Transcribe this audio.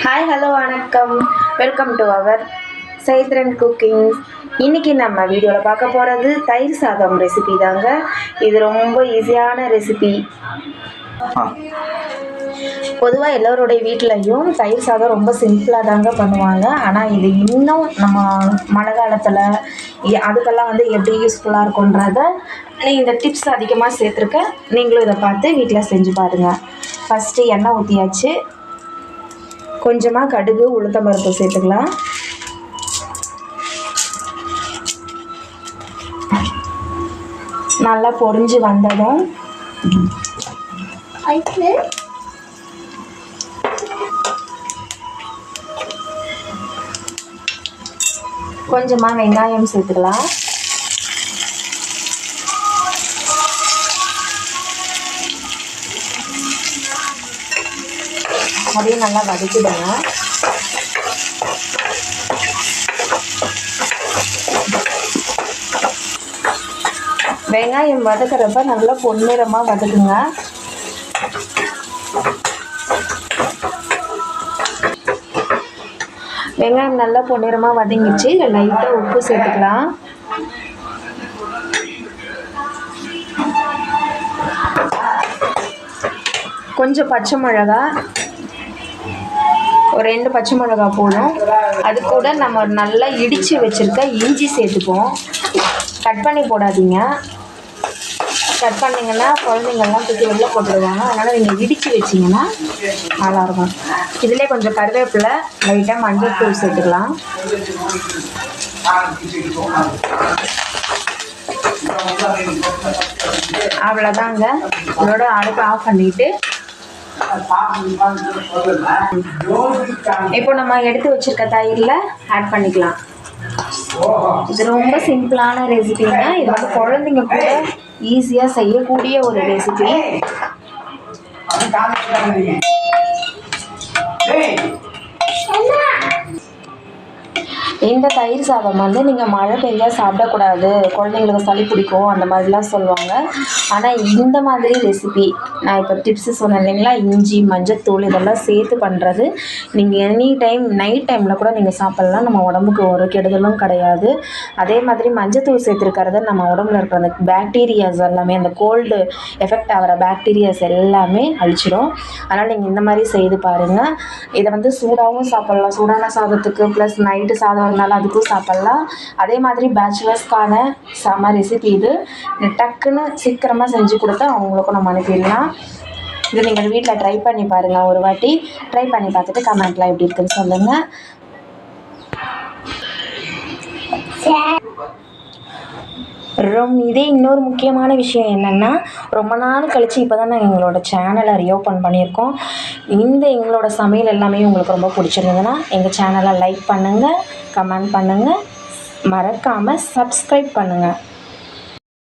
Hi hello வணக்கம். Welcome to our Chaithran cookings. இன்றைக்கி நம்ம வீடியோவில் பார்க்க போகிறது தயிர் சாதம் ரெசிபி தாங்க. இது ரொம்ப ஈஸியான ரெசிபி. பொதுவாக எல்லோருடைய வீட்லேயும் தயிர் சாதம் ரொம்ப சிம்பிளாக தாங்க பண்ணுவாங்க. ஆனால் இது இன்னும் நம்ம மழை காலத்தில் அதுக்கெல்லாம் எப்படி யூஸ்ஃபுல்லாக இருக்குன்றத இந்த டிப்ஸ் அதிகமாக சேர்த்துருக்கேன். நீங்களும் இதை பார்த்து வீட்டில் செஞ்சு பாருங்கள். ஃபஸ்ட்டு எண்ணெய் ஊற்றியாச்சு. கொஞ்சமாக கடுகு உளுத்தம் பருப்பு சேர்த்துக்கலாம். நல்லா பொரிஞ்சு வந்ததும் கொஞ்சமாக வெங்காயம் சேர்த்துக்கலாம். அதையும் நல்லா வதக்கிடுங்க. வெங்காயம் வதக்கிறப்ப நல்லா பொன்னிறமாக வதக்குங்க. வெங்காயம் நல்லா பொன்னிறமாக வதங்கிச்சு. லைட்டாக உப்பு சேர்த்துக்கலாம். கொஞ்சம் பச்சை மிளகா, ஒரு 2 பச்சை மிளகா போதும். அது கூட நம்ம நல்லா இடித்து வச்சுருக்க இஞ்சி சேர்த்துப்போம். கட் பண்ணி போடாதீங்க. கட் பண்ணிங்கன்னா குழந்தைங்கள்லாம் தூக்கி வெளில போட்டுடுவாங்க. அதனால் நீங்கள் இடித்து வச்சிங்கன்னா நல்லாயிருக்கும். இதிலே கொஞ்சம் கருவேப்பிலை, லைட்டாக மஞ்சள் தூள் சேர்த்துக்கலாம். அவ்வளோதாங்க. இதோட அடுப்பு ஆஃப் பண்ணிவிட்டு இப்போ நம்ம எடுத்து வச்சிருக்க தயிரில் ஆட் பண்ணிக்கலாம். இது ரொம்ப சிம்பிளான ரெசிபிங்க. இது குழந்தைங்க கூட ஈஸியாக செய்யக்கூடிய ஒரு ரெசிபி. இந்த தயிர் சாதம் நீங்கள் மழை பெஞ்சால் சாப்பிடக்கூடாது, குழந்தைங்களுக்கு சளி பிடிக்கும் அந்த மாதிரிலாம் சொல்லுவாங்க. ஆனால் இந்த மாதிரி ரெசிபி நான் இப்போ டிப்ஸு சொன்னேன் இல்லைங்களா, இஞ்சி மஞ்சத்தூள் இதெல்லாம் சேர்த்து பண்ணுறது நீங்கள் எனி டைம் நைட் டைமில் கூட நீங்கள் சாப்பிட்லாம். நம்ம உடம்புக்கு ஒரு கெடுதலும் கிடையாது. அதே மாதிரி மஞ்சத்தூள் சேர்த்துருக்கிறது நம்ம உடம்புல இருக்கிற அந்த பாக்டீரியாஸ் எல்லாமே, அந்த கோல்டு எஃபெக்ட் ஆகிற பாக்டீரியாஸ் எல்லாமே அழிச்சிடும். அதனால் நீங்கள் இந்த மாதிரி செய்து பாருங்கள். இதை சூடாகவும் சாப்பிட்லாம். சூடான சாதத்துக்கு ப்ளஸ் நைட்டு சாதம் இருந்தாலும் அதுக்கும் சாப்பிட்லாம். அதே மாதிரி பேச்சுலர்ஸ்க்கான செம ரெசிபி இது. டக்குன்னு சீக்கிரமாக செஞ்சு கொடுத்தா அவங்களுக்கும் நம்ம அனுப்பிடலாம். இது நீங்கள் வீட்டில் ட்ரை பண்ணி பாருங்கள். ஒரு வாட்டி ட்ரை பண்ணி பார்த்துட்டு கமெண்ட்லாம் எப்படி இருக்குன்னு சொல்லுங்கள். இதே இன்னொரு முக்கியமான விஷயம் என்னென்னா, ரொம்ப நாள் கழித்து இப்போ தான் நாங்கள் எங்களோட சேனலை ரீஓப்பன் பண்ணியிருக்கோம். எங்களோட சமையல் எல்லாமே உங்களுக்கு ரொம்ப பிடிச்சிருந்ததுன்னா எங்கள் சேனலை லைக் பண்ணுங்கள், கமெண்ட் பண்ணுங்கள், மறக்காமல் சப்ஸ்கிரைப் பண்ணுங்கள்.